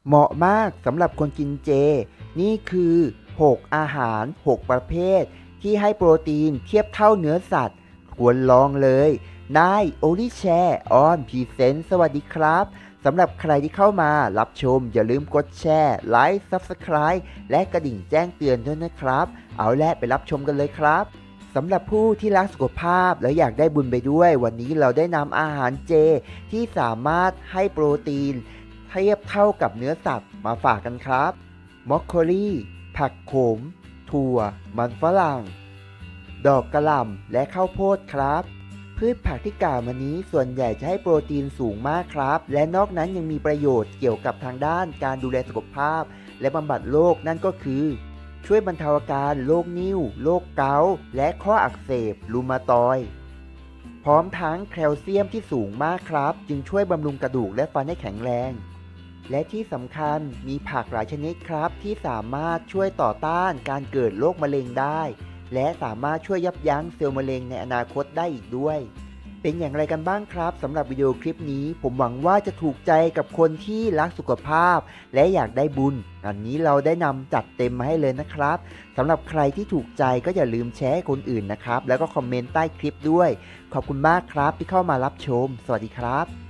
เหมาะมากสำหรับคนกินเจ นี่คือ6อาหาร6ประเภทที่ให้โปรตีนเทียบเท่าเนื้อสัตว์ควรลองเลยนายโอลิแชร์ออนพรีเซนต์สวัสดีครับสำหรับใครที่เข้ามารับชมอย่าลืมกดแชร์ไลค์ Subscribe และกระดิ่งแจ้งเตือนด้วยนะครับเอาละไปรับชมกันเลยครับสำหรับผู้ที่รักสุขภาพและอยากได้บุญไปด้วยวันนี้เราได้นำอาหารเจที่สามารถให้โปรตีนเทียบเท่ากับเนื้อสัตว์มาฝากกันครับมอคโคลีผักโขมถั่วมันฝรั่งดอกกระหล่ำและข้าวโพดครับพืชผักที่กล่าวมานี้ส่วนใหญ่จะให้โปรตีนสูงมากครับและนอกนั้นยังมีประโยชน์เกี่ยวกับทางด้านการดูแลสุขภาพและบำบัดโรคนั่นก็คือช่วยบรรเทาอาการโรคนิ่วโรคเกาต์และข้ออักเสบรูมาตอยด์พร้อมทั้งแคลเซียมที่สูงมากครับจึงช่วยบำรุงกระดูกและฟันให้แข็งแรงและที่สำคัญมีผักหลายชนิดครับที่สามารถช่วยต่อต้านการเกิดโรคมะเร็งได้และสามารถช่วยยับยั้งเซลล์มะเร็งในอนาคตได้อีกด้วยเป็นอย่างไรกันบ้างครับสำหรับวิดีโอคลิปนี้ผมหวังว่าจะถูกใจกับคนที่รักสุขภาพและอยากได้บุญอันนี้เราได้นำจัดเต็มมาให้เลยนะครับสำหรับใครที่ถูกใจก็อย่าลืมแชร์ให้คนอื่นนะครับแล้วก็คอมเมนต์ใต้คลิปด้วยขอบคุณมากครับที่เข้ามารับชมสวัสดีครับ